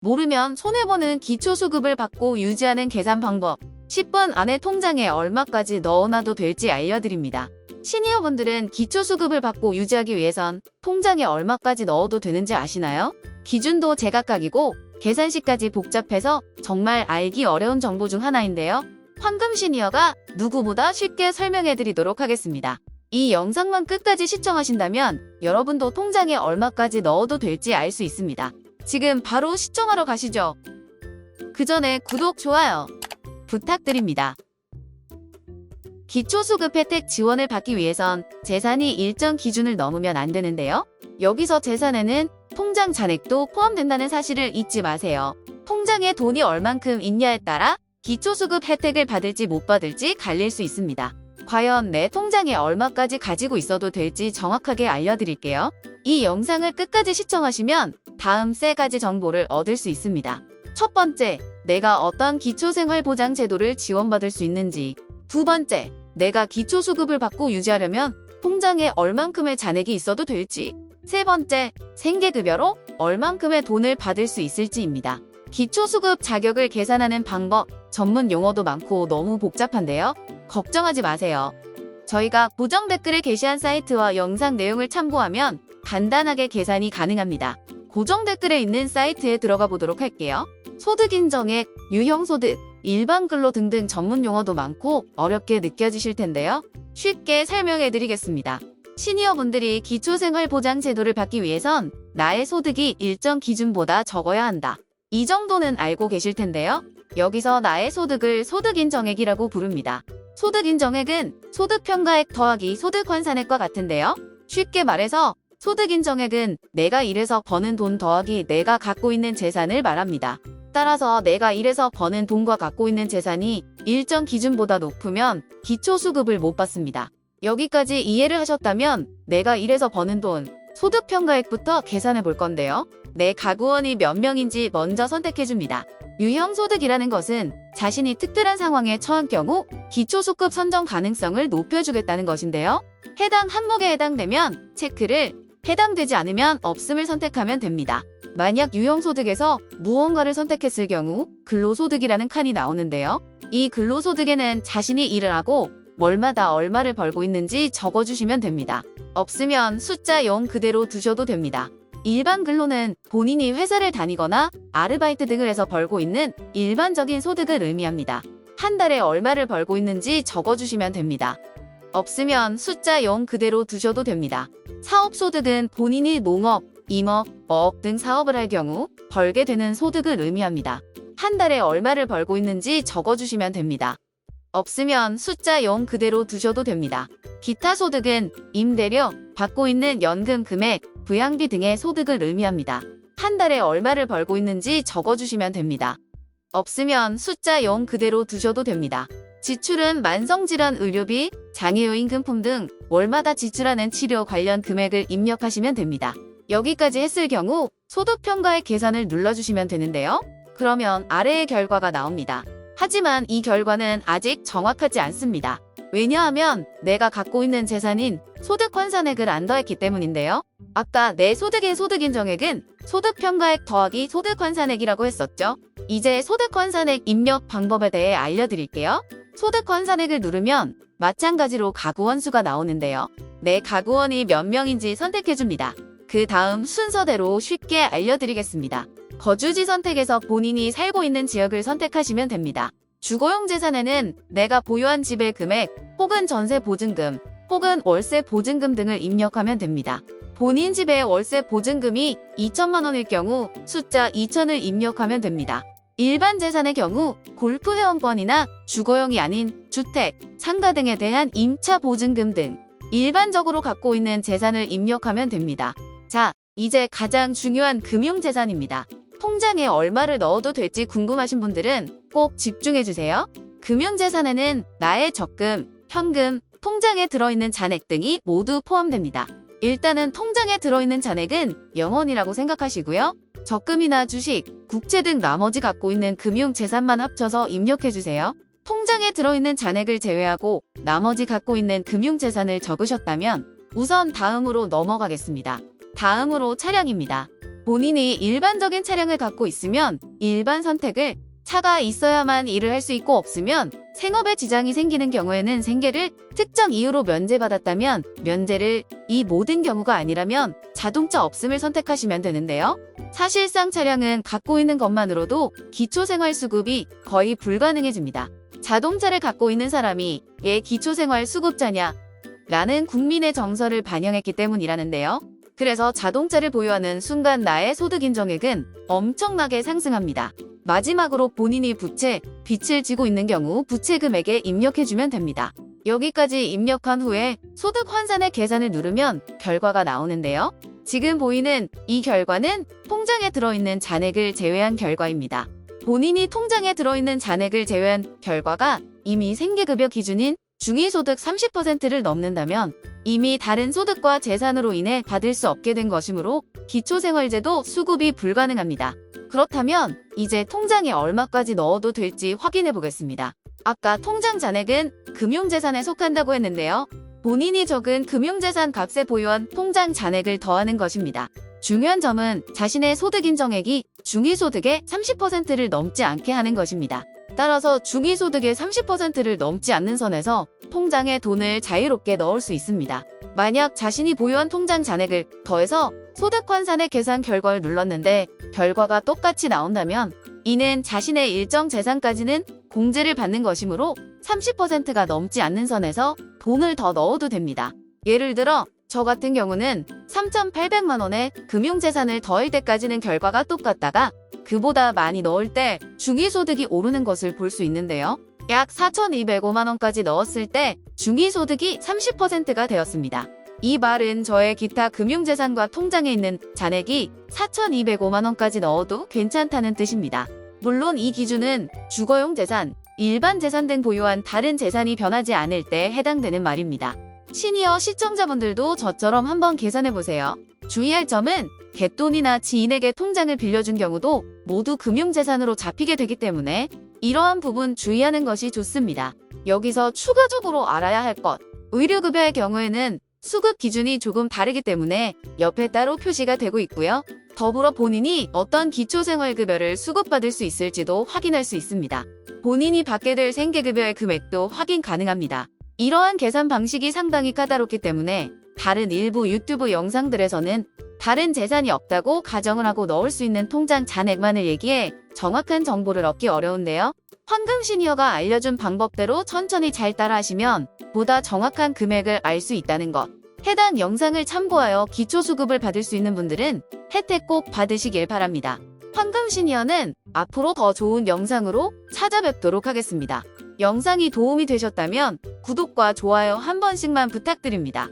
모르면 손해보는 기초수급을 받고 유지하는 계산 방법 10분 안에 통장에 얼마까지 넣어놔도 될지 알려드립니다. 시니어분들은 기초수급을 받고 유지하기 위해선 통장에 얼마까지 넣어도 되는지 아시나요? 기준도 제각각이고 계산식까지 복잡해서 정말 알기 어려운 정보 중 하나인데요. 황금 시니어가 누구보다 쉽게 설명해드리도록 하겠습니다. 이 영상만 끝까지 시청하신다면 여러분도 통장에 얼마까지 넣어도 될지 알 수 있습니다. 지금 바로 시청하러 가시죠. 그 전에 구독, 좋아요 부탁드립니다. 기초수급 혜택 지원을 받기 위해선 재산이 일정 기준을 넘으면 안 되는데요. 여기서 재산에는 통장 잔액도 포함된다는 사실을 잊지 마세요. 통장에 돈이 얼만큼 있냐에 따라 기초수급 혜택을 받을지 못 받을지 갈릴 수 있습니다. 과연 내 통장에 얼마까지 가지고 있어도 될지 정확하게 알려드릴게요. 이 영상을 끝까지 시청하시면 다음 3가지 정보를 얻을 수 있습니다. 첫 번째, 내가 어떤 기초생활보장 제도를 지원받을 수 있는지. 두 번째, 내가 기초수급을 받고 유지하려면 통장에 얼만큼의 잔액이 있어도 될지. 세 번째, 생계급여로 얼만큼의 돈을 받을 수 있을지입니다. 기초수급 자격을 계산하는 방법, 전문 용어도 많고 너무 복잡한데요. 걱정하지 마세요. 저희가 고정 댓글에 게시한 사이트와 영상 내용을 참고하면 간단하게 계산이 가능합니다. 고정 댓글에 있는 사이트에 들어가 보도록 할게요. 소득인정액, 유형소득, 일반근로 등등 전문 용어도 많고 어렵게 느껴지실 텐데요. 쉽게 설명해 드리겠습니다. 시니어분들이 기초생활보장 제도를 받기 위해선 나의 소득이 일정 기준보다 적어야 한다. 이 정도는 알고 계실 텐데요. 여기서 나의 소득을 소득인정액이라고 부릅니다. 소득인정액은 소득평가액 더하기 소득환산액과 같은데요. 쉽게 말해서 소득인정액은 내가 일해서 버는 돈 더하기 내가 갖고 있는 재산을 말합니다. 따라서 내가 일해서 버는 돈과 갖고 있는 재산이 일정 기준보다 높으면 기초수급을 못 받습니다. 여기까지 이해를 하셨다면 내가 일해서 버는 돈, 소득평가액부터 계산해 볼 건데요. 내 가구원이 몇 명인지 먼저 선택해줍니다. 유형소득이라는 것은 자신이 특별한 상황에 처한 경우 기초수급 선정 가능성을 높여주겠다는 것인데요. 해당 항목에 해당되면 체크를, 해당되지 않으면 없음을 선택하면 됩니다. 만약 유형소득에서 무언가를 선택했을 경우 근로소득이라는 칸이 나오는데요. 이 근로소득에는 자신이 일을 하고 월마다 얼마를 벌고 있는지 적어주시면 됩니다. 없으면 숫자 0 그대로 두셔도 됩니다. 일반 근로는 본인이 회사를 다니거나 아르바이트 등을 해서 벌고 있는 일반적인 소득을 의미합니다. 한 달에 얼마를 벌고 있는지 적어주시면 됩니다. 없으면 숫자 0 그대로 두셔도 됩니다. 사업소득은 본인이 농업, 임업, 어업 등 사업을 할 경우 벌게 되는 소득을 의미합니다. 한 달에 얼마를 벌고 있는지 적어주시면 됩니다. 없으면 숫자 0 그대로 두셔도 됩니다. 기타 소득은 임대료, 받고 있는 연금 금액, 부양비 등의 소득을 의미합니다. 한 달에 얼마를 벌고 있는지 적어주시면 됩니다. 없으면 숫자 0 그대로 두셔도 됩니다. 지출은 만성질환 의료비, 장애요임금품 등 월마다 지출하는 치료 관련 금액을 입력하시면 됩니다. 여기까지 했을 경우 소득평가액 계산을 눌러주시면 되는데요. 그러면 아래의 결과가 나옵니다. 하지만 이 결과는 아직 정확하지 않습니다. 왜냐하면 내가 갖고 있는 재산인 소득환산액을 안 더했기 때문인데요. 아까 내 소득인 소득인정액은 소득평가액 더하기 소득환산액이라고 했었죠. 이제 소득환산액 입력 방법에 대해 알려드릴게요. 소득환산액을 누르면 마찬가지로 가구원 수가 나오는데요. 내 가구원이 몇 명인지 선택해줍니다. 그 다음 순서대로 쉽게 알려드리겠습니다. 거주지 선택에서 본인이 살고 있는 지역을 선택하시면 됩니다. 주거용 재산에는 내가 보유한 집의 금액, 혹은 전세 보증금, 혹은 월세 보증금 등을 입력하면 됩니다. 본인 집의 월세 보증금이 2천만 원일 경우 숫자 2천을 입력하면 됩니다. 일반 재산의 경우 골프 회원권이나 주거용이 아닌 주택, 상가 등에 대한 임차 보증금 등 일반적으로 갖고 있는 재산을 입력하면 됩니다. 자, 이제 가장 중요한 금융재산입니다. 통장에 얼마를 넣어도 될지 궁금하신 분들은 꼭 집중해주세요. 금융재산에는 나의 적금, 현금, 통장에 들어있는 잔액 등이 모두 포함됩니다. 일단은 통장에 들어있는 잔액은 0원이라고 생각하시고요. 적금이나 주식, 국채 등 나머지 갖고 있는 금융재산만 합쳐서 입력해주세요. 통장에 들어있는 잔액을 제외하고 나머지 갖고 있는 금융재산을 적으셨다면 우선 다음으로 넘어가겠습니다. 다음으로 차량입니다. 본인이 일반적인 차량을 갖고 있으면 일반 선택을, 차가 있어야만 일을 할 수 있고 없으면 생업에 지장이 생기는 경우에는 생계를, 특정 이유로 면제받았다면 면제를, 이 모든 경우가 아니라면 자동차 없음을 선택하시면 되는데요. 사실상 차량은 갖고 있는 것만으로도 기초생활수급이 거의 불가능해집니다. 자동차를 갖고 있는 사람이 얘 기초생활수급자냐? 라는 국민의 정서를 반영했기 때문이라는데요. 그래서 자동차를 보유하는 순간 나의 소득 인정액은 엄청나게 상승합니다. 마지막으로 본인이 부채, 빚을 지고 있는 경우 부채 금액에 입력해주면 됩니다. 여기까지 입력한 후에 소득 환산의 계산을 누르면 결과가 나오는데요. 지금 보이는 이 결과는 통장에 들어있는 잔액을 제외한 결과입니다. 본인이 통장에 들어있는 잔액을 제외한 결과가 이미 생계급여 기준인 중위소득 30%를 넘는다면 이미 다른 소득과 재산으로 인해 받을 수 없게 된 것이므로 기초생활제도 수급이 불가능합니다. 그렇다면 이제 통장에 얼마까지 넣어도 될지 확인해 보겠습니다. 아까 통장 잔액은 금융재산에 속한다고 했는데요. 본인이 적은 금융재산 값에 보유한 통장 잔액을 더하는 것입니다. 중요한 점은 자신의 소득 인정액이 중위소득의 30%를 넘지 않게 하는 것입니다. 따라서 중위소득의 30%를 넘지 않는 선에서 통장에 돈을 자유롭게 넣을 수 있습니다. 만약 자신이 보유한 통장 잔액을 더해서 소득 환산의 계산 결과를 눌렀는데 결과가 똑같이 나온다면 이는 자신의 일정 재산까지는 공제를 받는 것이므로 30%가 넘지 않는 선에서 돈을 더 넣어도 됩니다. 예를 들어 저 같은 경우는 3,800만 원의 금융재산을 더할 때까지는 결과가 똑같다가 그보다 많이 넣을 때 중위소득이 오르는 것을 볼 수 있는데요. 약 4,205만 원까지 넣었을 때 중위소득이 30%가 되었습니다. 이 말은 저의 기타 금융재산과 통장에 있는 잔액이 4,205만 원까지 넣어도 괜찮다는 뜻입니다. 물론 이 기준은 주거용 재산, 일반 재산 등 보유한 다른 재산이 변하지 않을 때 해당되는 말입니다. 시니어 시청자분들도 저처럼 한번 계산해보세요. 주의할 점은 갯돈이나 지인에게 통장을 빌려준 경우도 모두 금융재산으로 잡히게 되기 때문에 이러한 부분 주의하는 것이 좋습니다. 여기서 추가적으로 알아야 할 것, 의료급여의 경우에는 수급 기준이 조금 다르기 때문에 옆에 따로 표시가 되고 있고요. 더불어 본인이 어떤 기초생활급여를 수급받을 수 있을지도 확인할 수 있습니다. 본인이 받게 될 생계급여의 금액도 확인 가능합니다. 이러한 계산 방식이 상당히 까다롭기 때문에 다른 일부 유튜브 영상들에서는 다른 재산이 없다고 가정을 하고 넣을 수 있는 통장 잔액만을 얘기해 정확한 정보를 얻기 어려운데요. 황금 시니어가 알려준 방법대로 천천히 잘 따라하시면 보다 정확한 금액을 알 수 있다는 것. 해당 영상을 참고하여 기초수급을 받을 수 있는 분들은 혜택 꼭 받으시길 바랍니다. 황금 시니어는 앞으로 더 좋은 영상으로 찾아뵙도록 하겠습니다. 영상이 도움이 되셨다면 구독과 좋아요 한 번씩만 부탁드립니다.